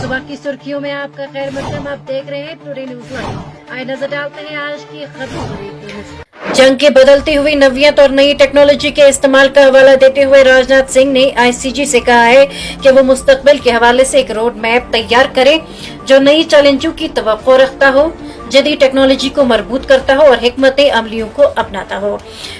सुबह की सुर्खियों में आपका खैर मकदम। आप देख रहे हैं टुडे न्यूज लाइव। आइए नजर डालते हैं आज की खबरों। जंग की बदलती हुई नवीयत और नई टेक्नोलॉजी के इस्तेमाल का हवाला देते हुए राजनाथ सिंह ने आईसीजी से कहा है कि वो मुस्तकबिल के हवाले से एक रोड मैप तैयार करे जो नई चैलेंजों की तवक्को रखता हो, जदीद टेक्नोलॉजी को मजबूत करता हो और हिकमत अमलियों को अपनाता हो।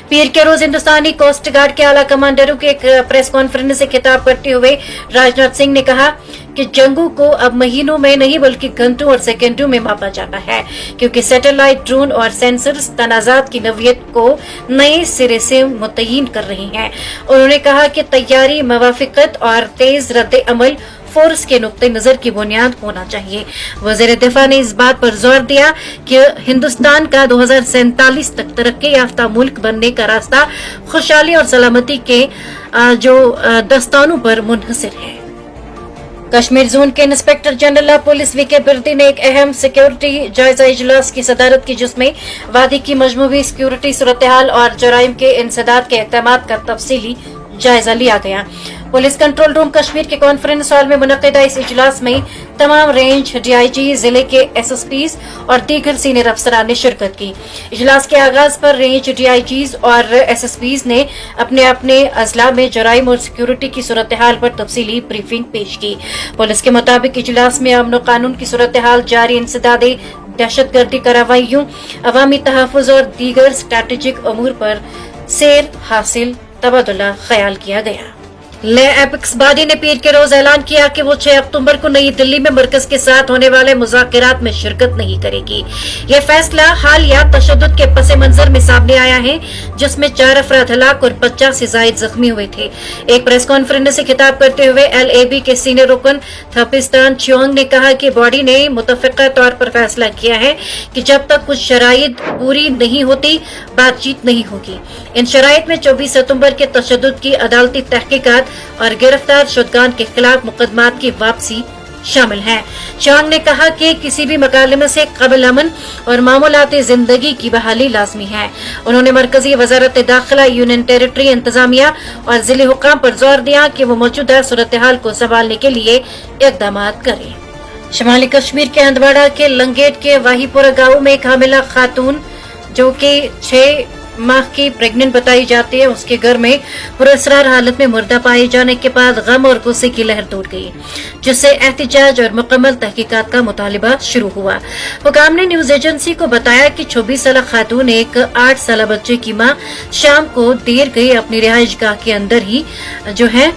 पीर के रोज हिंदुस्तानी कोस्ट गार्ड के आला कमांडरों के एक प्रेस कॉन्फ्रेंस से खिताब करते हुए राजनाथ सिंह ने कहा कि जंगों को अब महीनों में नहीं बल्कि घंटों और सेकंडों में मापा जाता है, क्योंकि सैटेलाइट, ड्रोन और सेंसर्स तनाजात की नवीयत को नए सिरे से मुतय्यन कर रही हैं। उन्होंने कहा कि तैयारी, मवाफिकत और तेज रद्द अमल फोर्स के नुक्ते नजर की बुनियाद होना चाहिए। वजीर दिफा ने इस बात पर जोर दिया कि हिंदुस्तान का 2047 तक तरक्की याफ्ता मुल्क बनने का रास्ता खुशहाली और सलामती के जो दस्तानों पर मुनहसर है। कश्मीर जोन के inspector general police VK Birdi ने एक अहम सिक्योरिटी जायजा इजलास की सदारत की, जिसमें वादी की मजमूई सिक्योरिटी सूरत हाल और जराइम के इंसदाद के इक़दामात का तफसीली जायजा लिया गया। पुलिस कंट्रोल रूम कश्मीर के कॉन्फ्रेंस हॉल में मुनक़िदा इस इजलास में तमाम रेंज डीआईजी, जिले के एसएसपीज और दीगर सीनियर अफसरान ने शिरकत की। इजलास के आगाज पर रेंज डीआईजीज और एसएसपीज ने अपने अपने अजला में जराइम और सिक्योरिटी की सूरत हाल पर तफसीली ब्रीफिंग पेश की। पुलिस के मुताबिक इजलास में अमन कानून की सूरत हाल, जारी इंसदादे, दहशतगर्दी कार्रवाइयों, अवामी तहफ़्फ़ुज़ और दीगर स्ट्रैटेजिक अमूर पर सैर हासिल तबादला ख्याल किया गया। ले एपिक्स बॉडी ने पीर के रोज ऐलान किया कि वो 6 अक्टूबर को नई दिल्ली में मरकज के साथ होने वाले मुज़ाकरात में शिरकत नहीं करेगी। यह फैसला हालिया तशद्दुद के पस मंजर में सामने आया है, जिसमें 4 अफराद हलाक और 50 से जायद जख्मी हुए थे। एक प्रेस कॉन्फ्रेंस से खिताब करते हुए LAB के सीनियर रुकन थपिस्तान चियोंग ने कहा कि बॉडी ने मुतफ़िक़ा तौर पर फैसला किया है कि जब तक कुछ शराइत पूरी नहीं होती, बातचीत नहीं होगी। इन शराइत में 24 सितंबर के तशद्दुद की अदालती तहकीकात और गिरफ्तार शुदगान के खिलाफ मुकदमात की वापसी शामिल है। चांग ने कहा कि किसी भी मकालमे से कबल अमन और मामूलाती जिंदगी की बहाली लाजमी है। उन्होंने मरकजी वजारत दाखिला, यूनियन टेरिटरी इंतजामिया और जिले हुकाम पर जोर दिया कि वो मौजूदा सूरत हाल को संभालने के लिए इकदाम करें। शुमाली कश्मीर के हंदवाड़ा के लंगेट के वाहीपुरा गाँव में एक हामिला खातून जो कि 6 माह की प्रेग्नेंट बताई जाती है, उसके घर में पुरअसरार हालत में मुर्दा पाए जाने के बाद गम और गुस्से की लहर दौड़ गई, जिससे एहतिजाज और मुकम्मल तहकीकात का मुतालिबा शुरू हुआ। हुकाम ने न्यूज एजेंसी को बताया कि 24 साल खातून एक 8 साल बच्चे की मां शाम को देर गई अपनी रिहाइश गाह के अंदर ही जो है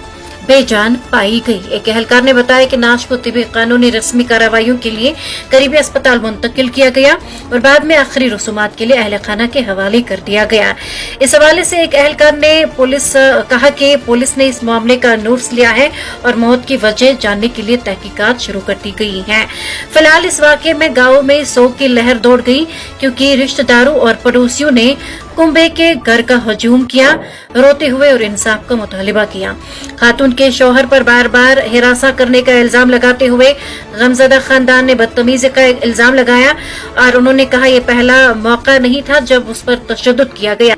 बेजान पाई गई। एक एहलकार ने बताया कि नाश को तिबी कानूनी रस्मी कार्रवाइयों के लिए करीबी अस्पताल मुंतकिल किया गया और बाद में आखिरी रसूमात के लिए अहल खाना के हवाले कर दिया गया। इस हवाले से एक एहलकार ने कहा कि पुलिस ने इस मामले का नोटिस लिया है और मौत की वजह जानने के लिए तहकीकात शुरू कर दी गई है। फिलहाल इस वाक़े में गाँव में सोग की लहर दौड़ गई, क्योंकि रिश्तेदारों और पड़ोसियों ने कुंबे के घर का हजूम किया, रोते हुए और इंसाफ का मुतालिबा किया। खातून के शौहर पर बार बार हिरासा करने का इल्जाम लगाते हुए गमजदा खानदान ने बदतमीजी का इल्जाम लगाया और उन्होंने कहा यह पहला मौका नहीं था जब उस पर तशद्दुद किया गया।